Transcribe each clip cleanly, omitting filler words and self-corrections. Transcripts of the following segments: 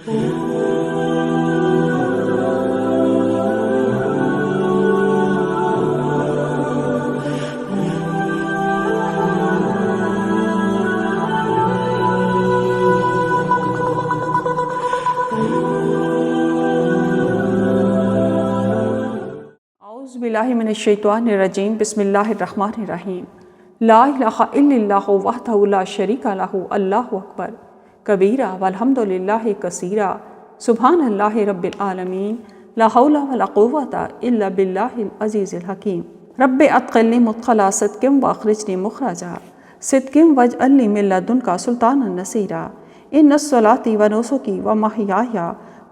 اعوذ باللہ من الشیطان الرجیم، بسم اللہ الرحمن الرحیم۔ لا الہ الا اللہ وحدہ لا شریک لہ، اللہ اکبر کبیرہ والحمد للہ کثیرہ، سبحان اللہ رب العالمین، لا حول ولا قوۃ الا باللہ العزیز الحکیم۔ رب ادخلنی مدخل صدق واخرجنی مخرج صدق واجعلنی من لدنک سلطانا نصیرا۔ ان الصلاۃ ونسکی ومحیای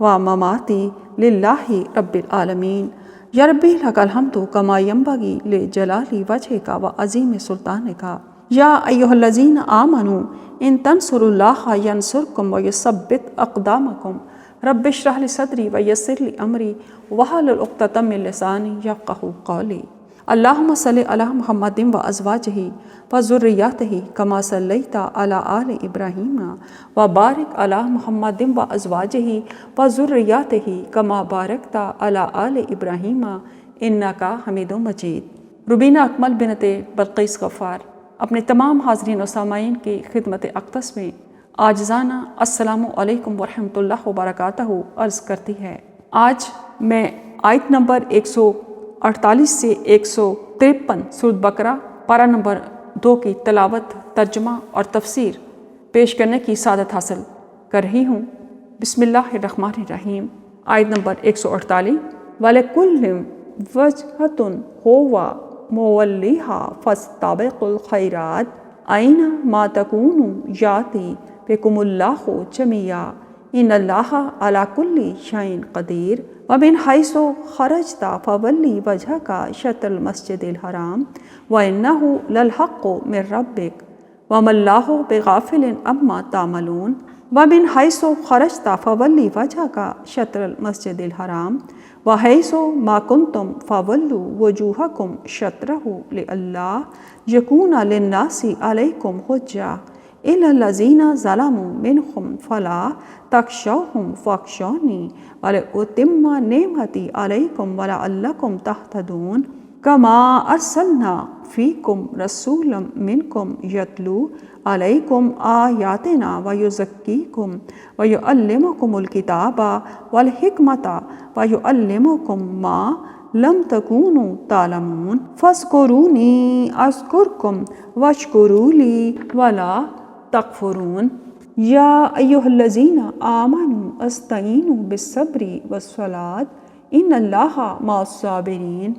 ومماتی للہ رب العالمین۔ یا ربی لک الحمد کما ینبغی لجلال وجہک وعظیم سلطانک۔ یا ایھا الذین آمنوا ان تنصروا اللہ ینصرکم ویثبت اقدامکم۔ رب اشرح لی صدری ویسر لی امری واحلل عقدۃ من لسانی یفقہوا قولی۔ اللہم صلی علی محمد وازواجہ وذریاتہ کما صلیت علی آل ابراہیم وبارک علی محمد وازواجہ وذریاتہ کما بارکت علی آل ابراہیم انک حمید مجید۔ روبینہ اکمل بنت بلقیس غفار اپنے تمام حاضرین و سامعین کی خدمت اقدس میں عاجزانہ السلام علیکم ورحمۃ اللہ وبرکاتہ عرض کرتی ہے۔ آج میں آیت نمبر 148 سے 153 سورۃ بقرہ پارہ نمبر 2 کی تلاوت، ترجمہ اور تفسیر پیش کرنے کی سعادت حاصل کر رہی ہوں۔ بسم اللہ الرحمن الرحیم۔ آیت نمبر 148۔ وَلِكُلٍّ وَجْهَةٌ هُوَ مُوَلِّيهَا فَاسْتَبِقُوا الْخَيْرَاتِ أَيْنَمَا تَكُونُوا يَأْتِ بِكُمُ اللَّهُ جَمِيعًا إِنَّ اللَّهَ عَلَى كُلِّ شَيْءٍ قَدِيرٌ وَمِنْ حَيْثُ خَرَجْتَ فَوَلِّ وَجْهَكَ شَطْرَ الْمَسْجِدِ الْحَرَامِ وَإِنَّهُ لَلْحَقُّ مِنْ رَبِّكَ وَمَا اللَّهُ بِغَافِلٍ عَمَّا تَعْمَلُونَ وَمِنْ حَيْثُ خَرَجْتَ فَوَلِّ وَجْهَكَ شَطْرَ الْمَسْجِدِ الْحَرَامِ وَحَيْثُ مَا كُنْتُمْ فَوَلُّوا وُجُوهَكُمْ شَطْرَهُ لِئَلَّا يَكُونَ لِلنَّاسِ عَلَيْكُمْ حُجَّةٌ إِلَّا الَّذِينَ ظَلَمُوا مِنْهُمْ فَلَا تَخْشَوْهُمْ وَاخْشَوْنِي وَلِأُتِمَّ نِعْمَتِي عَلَيْكُمْ وَلَعَلَّكُمْ تَهْتَدُونَ كَمَا أَرْسَلْنَا فِيكُمْ رَسُولًا مِنْكُمْ يَتْلُو عَلَيْكُمْ آيَاتِنَا وَيُزَكِّيكُمْ وَيُعَلِّمُكُمُ الْكِتَابَ وَالْحِكْمَةَ وَيُعَلِّمُكُمْ مَا لَمْ تَكُونُوا تَعْلَمُونَ فَاذْكُرُونِي أَذْكُرْكُمْ وَاشْكُرُوا لِي وَلَا تَكْفُرُونَ۔ یا ایھا الذین آمنوا استعینوا بالصبر والصلاۃ ان اللہ مع الصابرین۔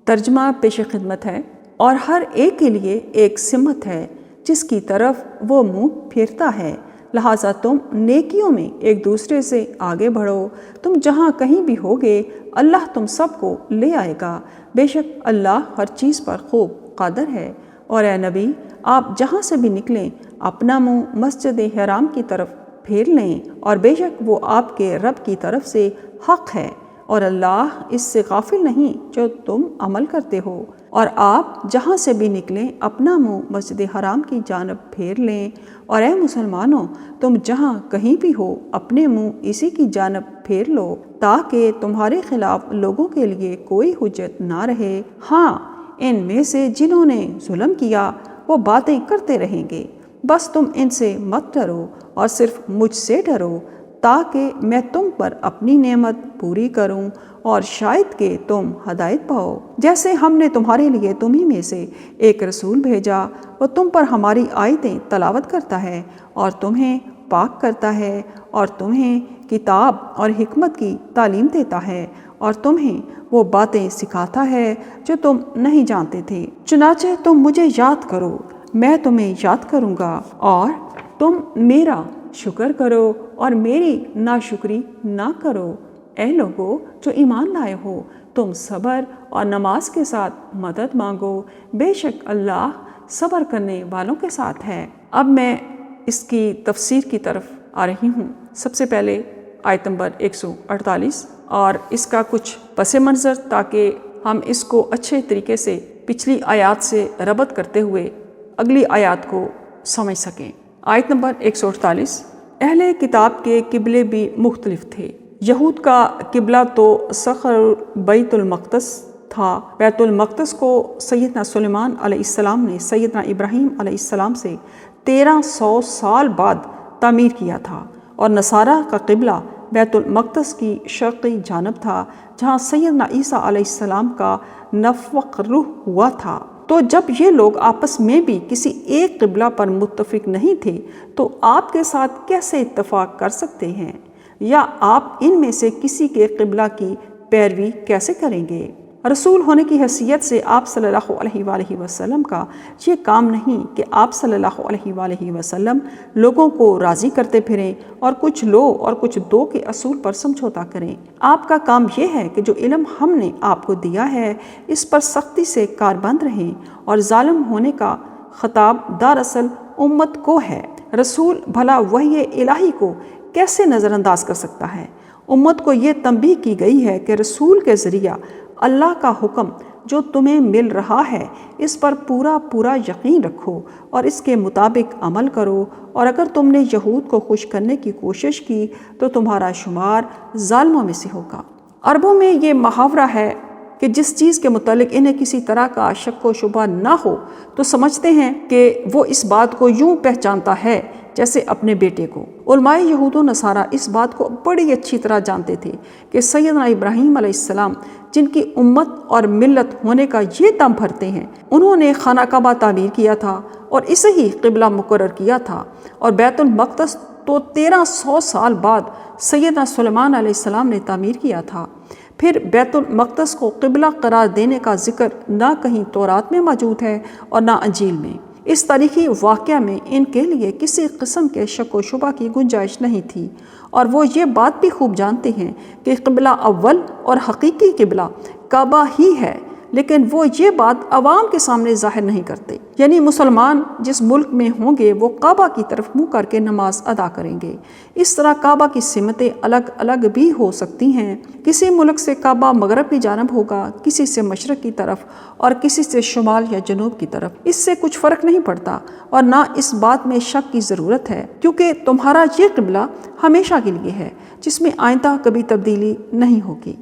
ترجمہ پیش خدمت ہے۔ اور ہر ایک کے لیے ایک سمت ہے جس کی طرف وہ منہ پھیرتا ہے، لہٰذا تم نیکیوں میں ایک دوسرے سے آگے بڑھو، تم جہاں کہیں بھی ہوگے اللہ تم سب کو لے آئے گا، بے شک اللہ ہر چیز پر خوب قادر ہے۔ اور اے نبی، آپ جہاں سے بھی نکلیں اپنا منہ مسجد حرام کی طرف پھیر لیں، اور بے شک وہ آپ کے رب کی طرف سے حق ہے، اور اللہ اس سے غافل نہیں جو تم عمل کرتے ہو۔ اور آپ جہاں سے بھی نکلیں اپنا منہ مسجد حرام کی جانب پھیر لیں، اور اے مسلمانوں، تم جہاں کہیں بھی ہو اپنے منہ اسی کی جانب پھیر لو، تاکہ تمہارے خلاف لوگوں کے لیے کوئی حجت نہ رہے۔ ہاں، ان میں سے جنہوں نے ظلم کیا وہ باتیں کرتے رہیں گے، بس تم ان سے مت ڈرو اور صرف مجھ سے ڈرو، تاکہ میں تم پر اپنی نعمت پوری کروں اور شاید کہ تم ہدایت پاؤ۔ جیسے ہم نے تمہارے لیے تمہیں میں سے ایک رسول بھیجا، وہ تم پر ہماری آیتیں تلاوت کرتا ہے اور تمہیں پاک کرتا ہے اور تمہیں کتاب اور حکمت کی تعلیم دیتا ہے اور تمہیں وہ باتیں سکھاتا ہے جو تم نہیں جانتے تھے۔ چنانچہ تم مجھے یاد کرو، میں تمہیں یاد کروں گا، اور تم میرا شکر کرو اور میری ناشکری نہ کرو۔ اے لوگو جو ایمان لائے ہو، تم صبر اور نماز کے ساتھ مدد مانگو، بے شک اللہ صبر کرنے والوں کے ساتھ ہے۔ اب میں اس کی تفسیر کی طرف آ رہی ہوں۔ سب سے پہلے آیت نمبر 148 اور اس کا کچھ پس منظر، تاکہ ہم اس کو اچھے طریقے سے پچھلی آیات سے ربط کرتے ہوئے اگلی آیات کو سمجھ سکیں۔ آیت نمبر 148۔ اہل کتاب کے قبلے بھی مختلف تھے۔ یہود کا قبلہ تو صخر بیت المقدس تھا۔ بیت المقدس کو سیدنا سلیمان علیہ السلام نے سیدنا ابراہیم علیہ السلام سے 1300 سال بعد تعمیر کیا تھا، اور نصارہ کا قبلہ بیت المقدس کی شرقی جانب تھا، جہاں سیدنا عیسیٰ علیہ السلام کا نفخ روح ہوا تھا۔ تو جب یہ لوگ آپس میں بھی کسی ایک قبلہ پر متفق نہیں تھے تو آپ کے ساتھ کیسے اتفاق کر سکتے ہیں، یا آپ ان میں سے کسی کے قبلہ کی پیروی کیسے کریں گے؟ رسول ہونے کی حیثیت سے آپ صلی اللہ علیہ وآلہ وسلم کا یہ کام نہیں کہ آپ صلی اللہ علیہ وآلہ وسلم لوگوں کو راضی کرتے پھریں اور کچھ لو اور کچھ دو کے اصول پر سمجھوتا کریں۔ آپ کا کام یہ ہے کہ جو علم ہم نے آپ کو دیا ہے اس پر سختی سے کاربند رہیں، اور ظالم ہونے کا خطاب دراصل امت کو ہے۔ رسول بھلا وحی الہی کو کیسے نظر انداز کر سکتا ہے؟ امت کو یہ تنبیہ کی گئی ہے کہ رسول کے ذریعہ اللہ کا حکم جو تمہیں مل رہا ہے اس پر پورا یقین رکھو اور اس کے مطابق عمل کرو، اور اگر تم نے یہود کو خوش کرنے کی کوشش کی تو تمہارا شمار ظالموں میں سے ہوگا۔ عربوں میں یہ محاورہ ہے کہ جس چیز کے متعلق انہیں کسی طرح کا شک و شبہ نہ ہو تو سمجھتے ہیں کہ وہ اس بات کو یوں پہچانتا ہے جیسے اپنے بیٹے کو۔ علماء یہود و نصارہ اس بات کو بڑی اچھی طرح جانتے تھے کہ سیدنا ابراہیم علیہ السلام جن کی امت اور ملت ہونے کا یہ دم بھرتے ہیں، انہوں نے خانہ کعبہ تعمیر کیا تھا اور اسے ہی قبلہ مقرر کیا تھا، اور بیت المقدس تو 1300 سال بعد سیدنا سلیمان علیہ السلام نے تعمیر کیا تھا۔ پھر بیت المقدس کو قبلہ قرار دینے کا ذکر نہ کہیں تورات میں موجود ہے اور نہ انجیل میں۔ اس تاریخی واقعہ میں ان کے لیے کسی قسم کے شک و شبہ کی گنجائش نہیں تھی، اور وہ یہ بات بھی خوب جانتے ہیں کہ قبلہ اول اور حقیقی قبلہ کعبہ ہی ہے، لیکن وہ یہ بات عوام کے سامنے ظاہر نہیں کرتے۔ یعنی مسلمان جس ملک میں ہوں گے وہ کعبہ کی طرف منہ کر کے نماز ادا کریں گے۔ اس طرح کعبہ کی سمتیں الگ الگ بھی ہو سکتی ہیں۔ کسی ملک سے کعبہ مغرب کی جانب ہوگا، کسی سے مشرق کی طرف، اور کسی سے شمال یا جنوب کی طرف۔ اس سے کچھ فرق نہیں پڑتا، اور نہ اس بات میں شک کی ضرورت ہے، کیونکہ تمہارا یہ قبلہ ہمیشہ کے لیے ہے جس میں آئندہ کبھی تبدیلی نہیں ہوگی۔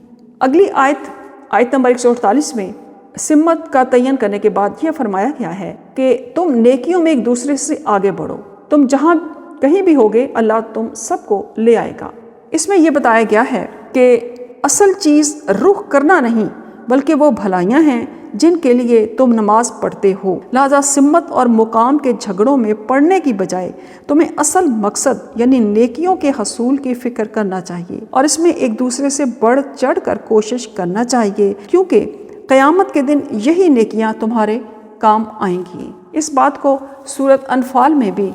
اگلی آیت نمبر 148 میں سمت کا تعین کرنے کے بعد یہ فرمایا گیا ہے کہ تم نیکیوں میں ایک دوسرے سے آگے بڑھو، تم جہاں کہیں بھی ہوگے اللہ تم سب کو لے آئے گا۔ اس میں یہ بتایا گیا ہے کہ اصل چیز رخ کرنا نہیں بلکہ وہ بھلائیاں ہیں جن کے لیے تم نماز پڑھتے ہو، لہذا سمت اور مقام کے جھگڑوں میں پڑنے کی بجائے تمہیں اصل مقصد یعنی نیکیوں کے حصول کی فکر کرنا چاہیے، اور اس میں ایک دوسرے سے بڑھ چڑھ کر کوشش کرنا چاہیے، کیونکہ قیامت کے دن یہی نیکیاں تمہارے کام آئیں گی۔ اس بات کو سورۃ انفال میں بھی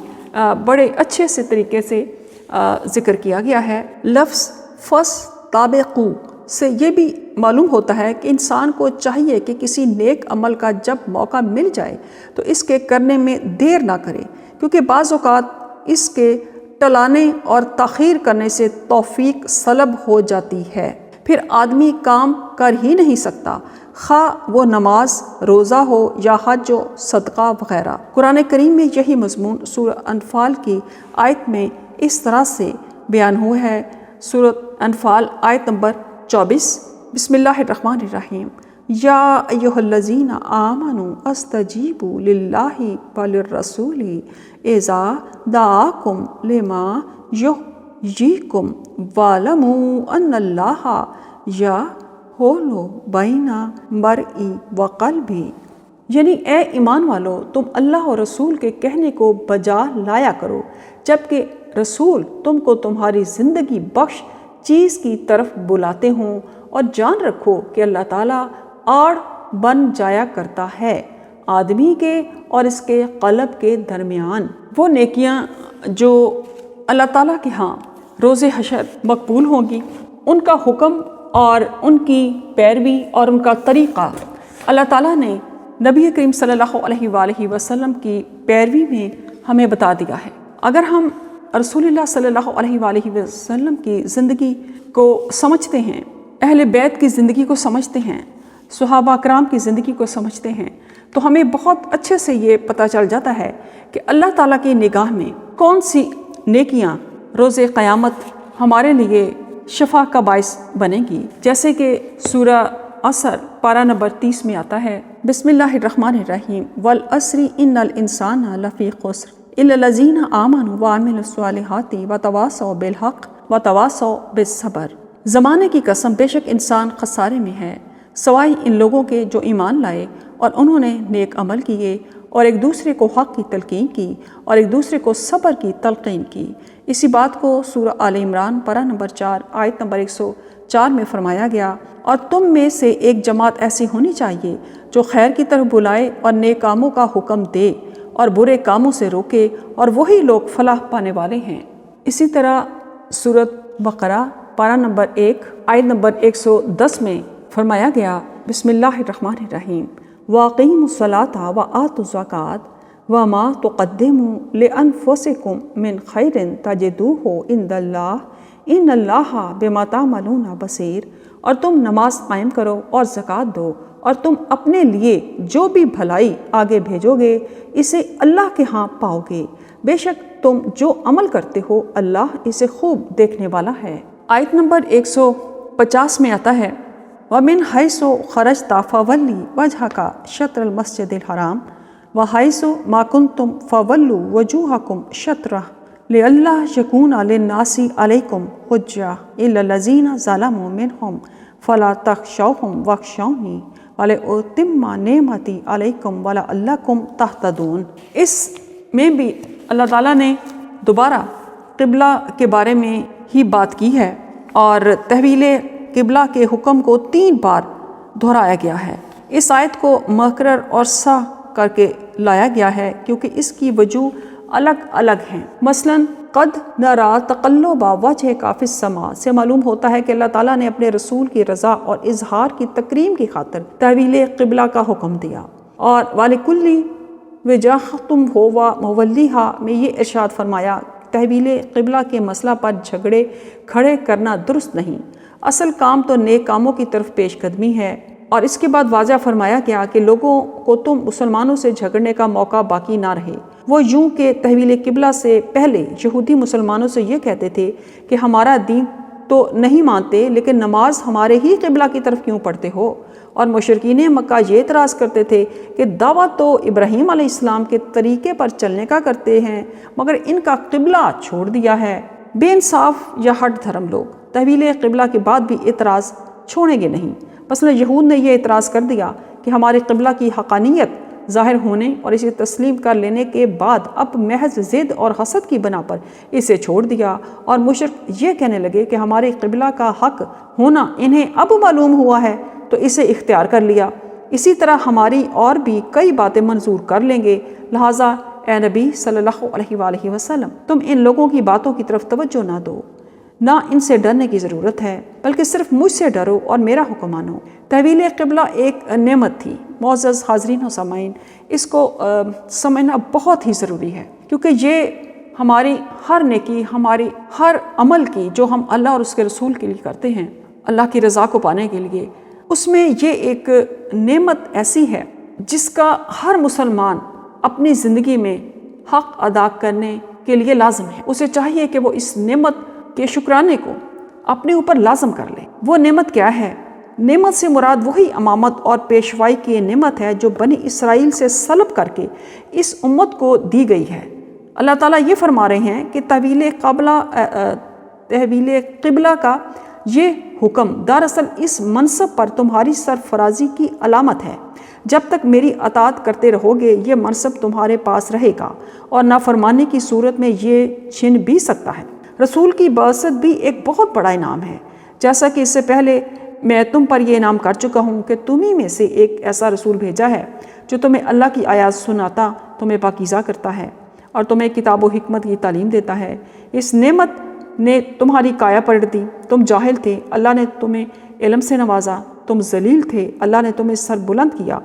بڑے اچھے سے طریقے سے ذکر کیا گیا ہے۔ لفظ فاستبقوا سے یہ بھی معلوم ہوتا ہے کہ انسان کو چاہیے کہ کسی نیک عمل کا جب موقع مل جائے تو اس کے کرنے میں دیر نہ کرے، کیونکہ بعض اوقات اس کے ٹلانے اور تاخیر کرنے سے توفیق سلب ہو جاتی ہے، پھر آدمی کام کر ہی نہیں سکتا، خواہ وہ نماز، روزہ ہو یا حج و صدقہ وغیرہ۔ قرآن کریم میں یہی مضمون سورہ انفال کی آیت میں اس طرح سے بیان ہوا ہے۔ سورہ انفال آیت نمبر 24، بسم اللہ الرحمن الرحیم، یا ایھا الذین آمنوا استجیبوا للہ وللرسول اذا دعاکم لما یحییکم واعلموا ان اللہ یحول بین المرء وقلبہ۔ یعنی اے ایمان والو، تم اللہ اور رسول کے کہنے کو بجا لایا کرو جبکہ رسول تم کو تمہاری زندگی بخش چیز کی طرف بلاتے ہوں، اور جان رکھو کہ اللہ تعالیٰ آڑ بن جایا کرتا ہے آدمی کے اور اس کے قلب کے درمیان۔ وہ نیکیاں جو اللہ تعالیٰ کے ہاں روز حشر مقبول ہوں گی، ان کا حکم اور ان کی پیروی اور ان کا طریقہ اللہ تعالیٰ نے نبی کریم صلی اللہ علیہ وآلہ وسلم کی پیروی میں ہمیں بتا دیا ہے۔ اگر ہم رسول اللہ صلی اللہ علیہ وآلہ وسلم کی زندگی کو سمجھتے ہیں، اہل بیت کی زندگی کو سمجھتے ہیں، صحابہ کرام کی زندگی کو سمجھتے ہیں، تو ہمیں بہت اچھے سے یہ پتہ چل جاتا ہے کہ اللہ تعالیٰ کی نگاہ میں کون سی نیکیاں روز قیامت ہمارے لیے شفا کا باعث بنے گی، جیسے کہ سورہ عصر پارہ نمبر 30 میں آتا ہے، بسم اللہ الرحمن الرحیم، والعصر ان الانسان لفی خسر الا الذین آمنوا وعملوا الصالحات وتواصوا بالحق وتواصوا بالصبر۔ زمانے کی قسم، بے شک انسان خسارے میں ہے سوائے ان لوگوں کے جو ایمان لائے اور انہوں نے نیک عمل کیے اور ایک دوسرے کو حق کی تلقین کی اور ایک دوسرے کو صبر کی تلقین کی۔ اسی بات کو سورہ آل عمران پارہ نمبر 4 آیت نمبر 104 میں فرمایا گیا، اور تم میں سے ایک جماعت ایسی ہونی چاہیے جو خیر کی طرف بلائے اور نیک کاموں کا حکم دے اور برے کاموں سے روکے، اور وہی لوگ فلاح پانے والے ہیں۔ اسی طرح سورۃ بقرہ پارہ نمبر 1 آیت نمبر 110 میں فرمایا گیا، بسم اللہ الرحمن الرحیم، وَأَقِیمُوا الصَّلَاةَ وَآتُوا الزَّکَاةَ وَمَا تُقَدِّمُوا لِأَنفُسِکُم مِّن خَیْرٍ تَجِدُوهُ عِندَ اللَّهِ إِنَّ اللَّهَ بِمَا تَعْمَلُونَ بَصِیرٌ۔ اور تم نماز قائم کرو اور زکوٰۃ دو، اور تم اپنے لیے جو بھی بھلائی آگے بھیجو گے اسے اللہ کے ہاں پاؤ گے، بے شک تم جو عمل کرتے ہو اللہ اسے خوب دیکھنے والا ہے۔ آیت نمبر 150 میں آتا ہے، وَمِنْ حَیْثُ خَرَجْتَ فَوَلِّ وَجْهَكَ شَطْرَ الْمَسْجِدِ الْحَرَامِ وَحَیْثُ مَا كُنْتُمْ فَوَلُّوا وُجُوهَکُمْ شَطْرَهُ لِئَلَّا یَکُونَ لِلنَّاسِ عَلَیکُمْ حُجَّةٌ إِلَّا الَّذِینَ ظَلَمُوا مِنْہُمْ فَلَا تَخْشَوْهُمْ وَاخْشَوْنِی وَلِأُتِمَّ نِعْمَتِی عَلَیکُمْ وَلَعَلَّکُمْ تَہْتَدُونَ۔ اس میں بھی اللہ تعالیٰ نے دوبارہ قبلہ کے بارے میں ہی بات کی ہے، اور تحویل قبلہ کے حکم کو 3 بار دہرایا گیا ہے۔ اس آیت کو مقرر اور صح کر کے لایا گیا ہے کیونکہ اس کی وجوہ الگ الگ ہیں۔ مثلاً قد نرا تقلب وجهک فی السماء سے معلوم ہوتا ہے کہ اللہ تعالیٰ نے اپنے رسول کی رضا اور اظہار کی تکریم کی خاطر تحویل قبلہ کا حکم دیا، اور وَلِكُلِّ وِجْهَةٌ هُوَ مُوَلِّیہَا میں یہ ارشاد فرمایا، تحویل قبلہ کے مسئلہ پر جھگڑے کھڑے کرنا درست نہیں، اصل کام تو نیک کاموں کی طرف پیش قدمی ہے۔ اور اس کے بعد واضح فرمایا گیا کہ لوگوں کو تم مسلمانوں سے جھگڑنے کا موقع باقی نہ رہے۔ وہ یوں کہ تحویل قبلہ سے پہلے یہودی مسلمانوں سے یہ کہتے تھے کہ ہمارا دین تو نہیں مانتے، لیکن نماز ہمارے ہی قبلہ کی طرف کیوں پڑھتے ہو؟ اور مشرکین مکہ یہ اعتراض کرتے تھے کہ دعویٰ تو ابراہیم علیہ السلام کے طریقے پر چلنے کا کرتے ہیں، مگر ان کا قبلہ چھوڑ دیا ہے۔ بے انصاف یا ہٹ دھرم لوگ تحویل قبلہ کے بعد بھی اعتراض چھوڑیں گے نہیں۔ مثلا یہود نے یہ اعتراض کر دیا کہ ہمارے قبلہ کی حقانیت ظاہر ہونے اور اسے تسلیم کر لینے کے بعد اب محض ضد اور حسد کی بنا پر اسے چھوڑ دیا، اور مشرک یہ کہنے لگے کہ ہمارے قبلہ کا حق ہونا انہیں اب معلوم ہوا ہے تو اسے اختیار کر لیا، اسی طرح ہماری اور بھی کئی باتیں منظور کر لیں گے، لہٰذا اے نبی صلی اللہ علیہ وآلہ وسلم تم ان لوگوں کی باتوں کی طرف توجہ نہ دو، نہ ان سے ڈرنے کی ضرورت ہے، بلکہ صرف مجھ سے ڈرو اور میرا حکم مانو۔ تحویل قبلہ ایک نعمت تھی۔ معزز حاضرین و سامعین، اس کو سمجھنا بہت ہی ضروری ہے، کیونکہ یہ ہماری ہر نیکی، ہماری ہر عمل کی جو ہم اللہ اور اس کے رسول کے لیے کرتے ہیں اللہ کی رضا کو پانے کے لیے، اس میں یہ ایک نعمت ایسی ہے جس کا ہر مسلمان اپنی زندگی میں حق ادا کرنے کے لیے لازم ہے۔ اسے چاہیے کہ وہ اس نعمت کے شکرانے کو اپنے اوپر لازم کر لے۔ وہ نعمت کیا ہے؟ نعمت سے مراد وہی امامت اور پیشوائی کی نعمت ہے جو بنی اسرائیل سے سلب کر کے اس امت کو دی گئی ہے۔ اللہ تعالیٰ یہ فرما رہے ہیں کہ تحویل قبلہ کا یہ حکم دراصل اس منصب پر تمہاری سرفرازی کی علامت ہے۔ جب تک میری اطاعت کرتے رہو گے یہ منصب تمہارے پاس رہے گا، اور نافرمانی کی صورت میں یہ چھن بھی سکتا ہے۔ رسول کی بعثت بھی ایک بہت بڑا انعام ہے، جیسا کہ اس سے پہلے میں تم پر یہ انعام کر چکا ہوں کہ تمہیں میں سے ایک ایسا رسول بھیجا ہے جو تمہیں اللہ کی آیات سناتا، تمہیں پاکیزہ کرتا ہے اور تمہیں کتاب و حکمت کی تعلیم دیتا ہے۔ اس نعمت نے تمہاری کایا پلٹ دی، تم جاہل تھے، اللہ نے تمہیں علم سے نوازا، تم ذلیل تھے، اللہ نے تمہیں سر بلند کیا،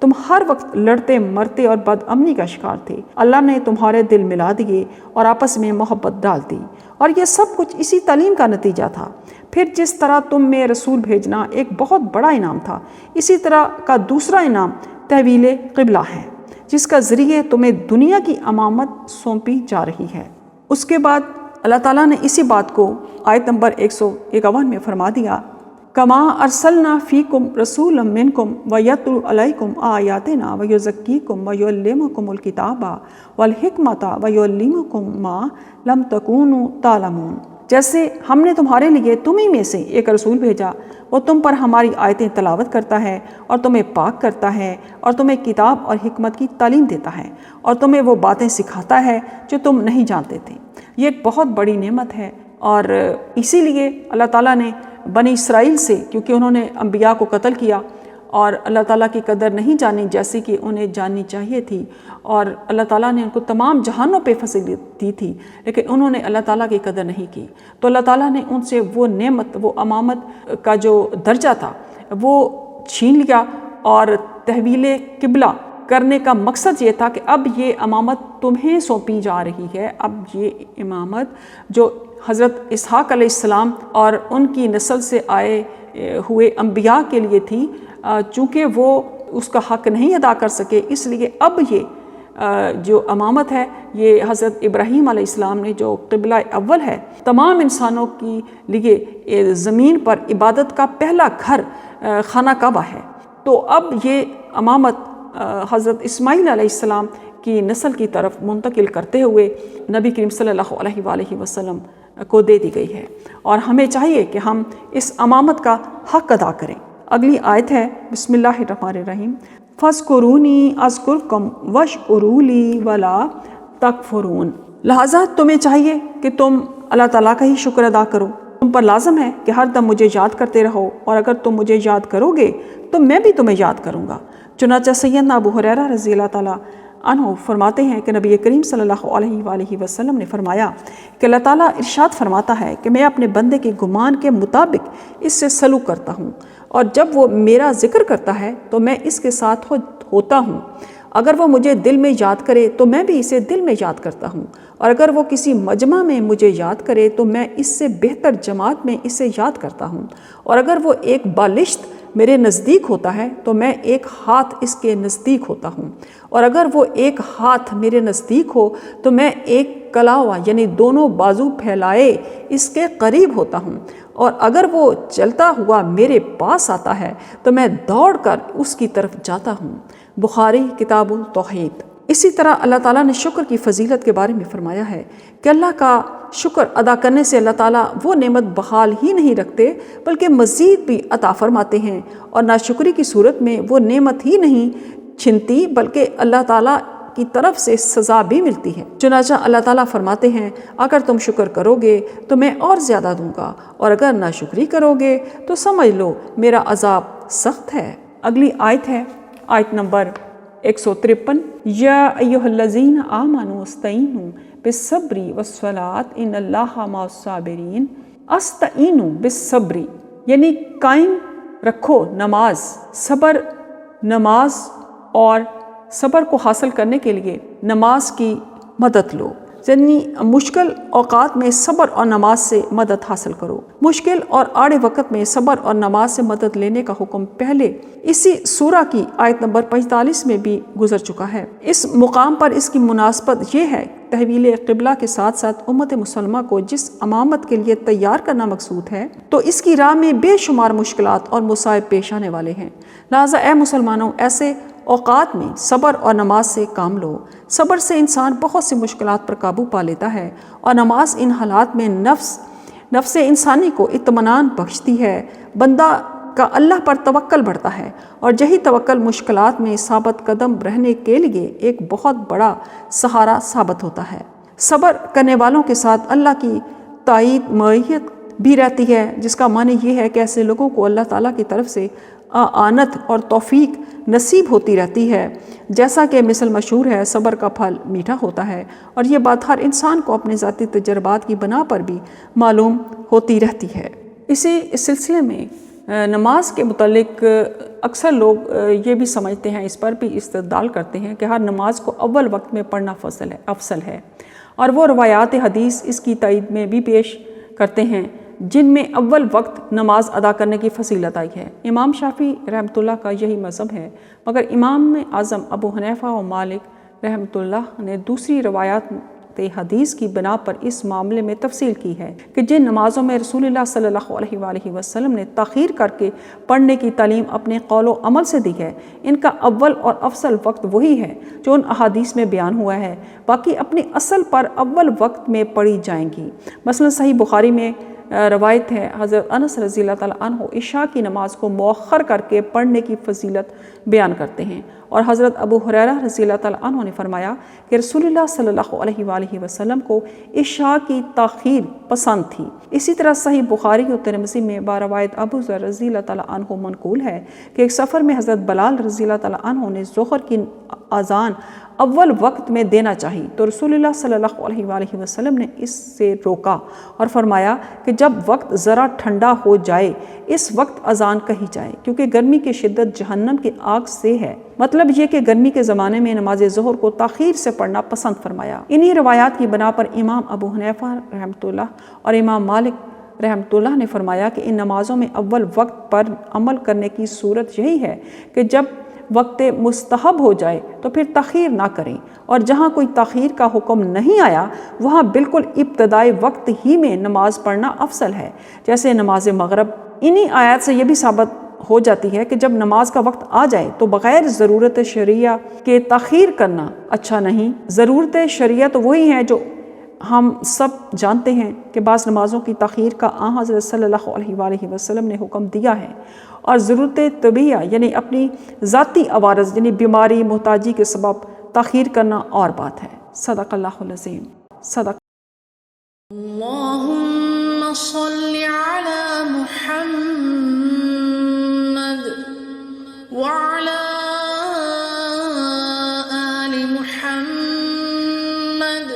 تم ہر وقت لڑتے مرتے اور بد امنی کا شکار تھے، اللہ نے تمہارے دل ملا دیے اور آپس میں محبت ڈال دی، اور یہ سب کچھ اسی تعلیم کا نتیجہ تھا۔ پھر جس طرح تم میں رسول بھیجنا ایک بہت بڑا انعام تھا، اسی طرح کا دوسرا انعام تحویل قبلہ ہے، جس کا ذریعے تمہیں دنیا کی امامت سونپی جا رہی ہے۔ اس کے بعد اللہ تعالیٰ نے اسی بات کو آیت نمبر 151 میں فرما دیا، کما ارسلنا فیکم رسولا منکم ویتلو علیکم آیاتنا ویزکیکم ویعلمکم الکتاب والحکمت ویعلمکم ما لم تکونوا تعلمون۔ جیسے ہم نے تمہارے لیے تمہیں میں سے ایک رسول بھیجا، وہ تم پر ہماری آیتیں تلاوت کرتا ہے اور تمہیں پاک کرتا ہے اور تمہیں کتاب اور حکمت کی تعلیم دیتا ہے اور تمہیں وہ باتیں سکھاتا ہے جو تم نہیں جانتے تھے۔ یہ ایک بہت بڑی نعمت ہے، اور اسی لیے اللہ تعالیٰ نے بنی اسرائیل سے، کیونکہ انہوں نے انبیاء کو قتل کیا اور اللہ تعالیٰ کی قدر نہیں جانی جیسی کہ انہیں جاننی چاہیے تھی، اور اللہ تعالیٰ نے ان کو تمام جہانوں پہ فضیلت دی تھی، لیکن انہوں نے اللہ تعالیٰ کی قدر نہیں کی، تو اللہ تعالیٰ نے ان سے وہ نعمت، وہ امامت کا جو درجہ تھا وہ چھین لیا، اور تحویل قبلہ کرنے کا مقصد یہ تھا کہ اب یہ امامت تمہیں سونپی جا رہی ہے۔ اب یہ امامت جو حضرت اسحاق علیہ السلام اور ان کی نسل سے آئے ہوئے انبیاء کے لیے تھی، چونکہ وہ اس کا حق نہیں ادا کر سکے، اس لیے اب یہ جو امامت ہے یہ حضرت ابراہیم علیہ السلام نے، جو قبلہ اول ہے تمام انسانوں کے لیے، زمین پر عبادت کا پہلا گھر خانہ کعبہ ہے، تو اب یہ امامت حضرت اسماعیل علیہ السلام کی نسل کی طرف منتقل کرتے ہوئے نبی کریم صلی اللہ علیہ وآلہ وسلم کو دے دی گئی ہے، اور ہمیں چاہیے کہ ہم اس امامت کا حق ادا کریں۔ اگلی آیت ہے بسم اللہ الرحمن الرحیم، فَاذْكُرُونِي أَذْكُرْكُمْ وَاشْكُرُوا لِي وَلَا تَكْفُرُونَ۔ لہٰذا تمہیں چاہیے کہ تم اللہ تعالیٰ کا ہی شکر ادا کرو، تم پر لازم ہے کہ ہر دم مجھے یاد کرتے رہو، اور اگر تم مجھے یاد کرو گے تو میں بھی تمہیں یاد کروں گا۔ چنانچہ سیدنا ابو ہریرہ رضی اللہ تعالیٰ عنہ فرماتے ہیں کہ نبی کریم صلی اللہ علیہ وآلہ وسلم نے فرمایا کہ اللہ تعالیٰ ارشاد فرماتا ہے کہ میں اپنے بندے کے گمان کے مطابق اس سے سلوک کرتا ہوں، اور جب وہ میرا ذکر کرتا ہے تو میں اس کے ساتھ ہوتا ہوں، اگر وہ مجھے دل میں یاد کرے تو میں بھی اسے دل میں یاد کرتا ہوں، اور اگر وہ کسی مجمع میں مجھے یاد کرے تو میں اس سے بہتر جماعت میں اسے یاد کرتا ہوں، اور اگر وہ ایک بالشت میرے نزدیک ہوتا ہے تو میں ایک ہاتھ اس کے نزدیک ہوتا ہوں، اور اگر وہ ایک ہاتھ میرے نزدیک ہو تو میں ایک کلاوہ یعنی دونوں بازو پھیلائے اس کے قریب ہوتا ہوں، اور اگر وہ چلتا ہوا میرے پاس آتا ہے تو میں دوڑ کر اس کی طرف جاتا ہوں۔ بخاری کتاب التوحید۔ اسی طرح اللہ تعالیٰ نے شکر کی فضیلت کے بارے میں فرمایا ہے کہ اللہ کا شکر ادا کرنے سے اللہ تعالیٰ وہ نعمت بحال ہی نہیں رکھتے بلکہ مزید بھی عطا فرماتے ہیں، اور ناشکری کی صورت میں وہ نعمت ہی نہیں چھنتی بلکہ اللہ تعالیٰ کی طرف سے سزا بھی ملتی ہے۔ چنانچہ اللہ تعالیٰ فرماتے ہیں اگر تم شکر کرو گے تو میں اور زیادہ دوں گا، اور اگر ناشکری کرو گے تو سمجھ لو میرا عذاب سخت ہے۔ اگلی آیت ہے آیت نمبر 153، یا ایھا الذین آمنوا استعینوا بالصبر والصلاۃ ان اللہ مع الصابرین۔ استعینوا بالصبر یعنی قائم رکھو نماز، صبر، نماز اور صبر کو حاصل کرنے کے لیے نماز کی مدد لو، یعنی مشکل اوقات میں صبر اور نماز سے مدد حاصل کرو۔ مشکل اور آڑے وقت میں صبر اور نماز سے مدد لینے کا حکم پہلے اسی سورہ کی آیت نمبر 45 میں بھی گزر چکا ہے۔ اس مقام پر اس کی مناسبت یہ ہے تحویل قبلہ کے ساتھ ساتھ امت مسلمہ کو جس امامت کے لیے تیار کرنا مقصود ہے تو اس کی راہ میں بے شمار مشکلات اور مصائب پیش آنے والے ہیں، لہٰذا اے مسلمانوں ایسے اوقات میں صبر اور نماز سے کام لو۔ صبر سے انسان بہت سی مشکلات پر قابو پا لیتا ہے، اور نماز ان حالات میں نفس انسانی کو اطمینان بخشتی ہے، بندہ کا اللہ پر توکل بڑھتا ہے، اور یہی توکل مشکلات میں ثابت قدم رہنے کے لیے ایک بہت بڑا سہارا ثابت ہوتا ہے۔ صبر کرنے والوں کے ساتھ اللہ کی تائید معیت بھی رہتی ہے، جس کا معنی یہ ہے کہ ایسے لوگوں کو اللہ تعالیٰ کی طرف سے اعانت اور توفیق نصیب ہوتی رہتی ہے، جیسا کہ مثل مشہور ہے صبر کا پھل میٹھا ہوتا ہے، اور یہ بات ہر انسان کو اپنے ذاتی تجربات کی بنا پر بھی معلوم ہوتی رہتی ہے۔ اس سلسلے میں نماز کے متعلق اکثر لوگ یہ بھی سمجھتے ہیں، اس پر بھی استدلال کرتے ہیں کہ ہر نماز کو اول وقت میں پڑھنا افضل ہے، اور وہ روایات حدیث اس کی تائید میں بھی پیش کرتے ہیں جن میں اول وقت نماز ادا کرنے کی فضیلت آئی ہے۔ امام شافعی رحمۃ اللہ کا یہی مذہب ہے، مگر امام اعظم ابو حنیفہ و مالک رحمۃ اللہ نے دوسری روایات حدیث کی بنا پر اس معاملے میں تفصیل کی ہے کہ جن نمازوں میں رسول اللہ صلی اللہ علیہ وآلہ وسلم نے تاخیر کر کے پڑھنے کی تعلیم اپنے قول و عمل سے دی ہے، ان کا اول اور افضل وقت وہی ہے جو ان احادیث میں بیان ہوا ہے، باقی اپنی اصل پر اول وقت میں پڑھی جائیں گی۔ مثلا صحیح بخاری میں روایت ہے، حضرت انس رضی اللہ تعالیٰ عنہ عشاء کی نماز کو مؤخر کر کے پڑھنے کی فضیلت بیان کرتے ہیں، اور حضرت ابو ہریرہ رضی اللہ تعالیٰ عنہ نے فرمایا کہ رسول اللہ صلی اللہ علیہ وآلہ وسلم کو عشاء کی تاخیر پسند تھی۔ اسی طرح صحیح بخاری و ترمذی میں باروایت ابو ذر رضی اللہ تعالیٰ عنہ منقول ہے کہ ایک سفر میں حضرت بلال رضی اللہ تعالیٰ عنہ نے ظہر کی اذان اول وقت میں دینا چاہی تو رسول اللہ صلی اللہ علیہ وآلہ وسلم نے اس سے روکا اور فرمایا کہ جب وقت ذرا ٹھنڈا ہو جائے اس وقت اذان کہی جائے، کیونکہ گرمی کی شدت جہنم کی آگ سے ہے۔ مطلب یہ کہ گرمی کے زمانے میں نماز ظہر کو تاخیر سے پڑھنا پسند فرمایا۔ انہی روایات کی بنا پر امام ابو حنیفہ رحمۃ اللہ اور امام مالک رحمۃ اللہ نے فرمایا کہ ان نمازوں میں اول وقت پر عمل کرنے کی صورت یہی ہے کہ جب وقت مستحب ہو جائے تو پھر تاخیر نہ کریں، اور جہاں کوئی تاخیر کا حکم نہیں آیا وہاں بالکل ابتدائی وقت ہی میں نماز پڑھنا افضل ہے، جیسے نماز مغرب۔ انہی آیات سے یہ بھی ثابت ہو جاتی ہے کہ جب نماز کا وقت آ جائے تو بغیر ضرورت شرعیہ کے تاخیر کرنا اچھا نہیں۔ ضرورت شرعیہ تو وہی ہے جو ہم سب جانتے ہیں کہ بعض نمازوں کی تاخیر کا آن حضرت صلی اللہ علیہ وآلہ وسلم نے حکم دیا ہے، اور ضرورت طبیعہ یعنی اپنی ذاتی عوارض یعنی بیماری محتاجی کے سبب تاخیر کرنا اور بات ہے۔ صدق اللہ العظیم۔ صدق اللہم صلی علی محمد وعلی آل محمد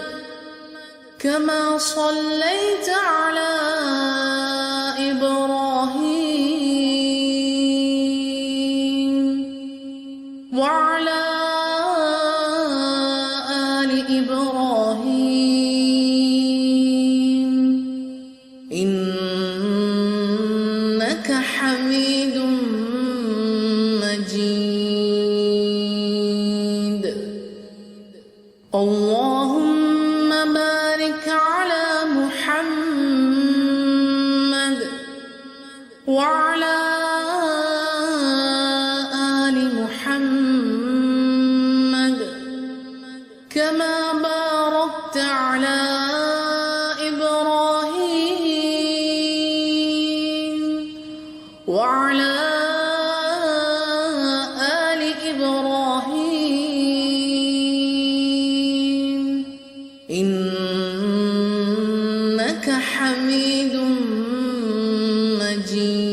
كما صليت على إبراهيم وعلى آل إبراهيم إنك حميد مجيد اللهم بارك على محمد وعلى آل محمد كما باركت على إبراهيم وعلى آل إبراهيم إنك حميد مجيد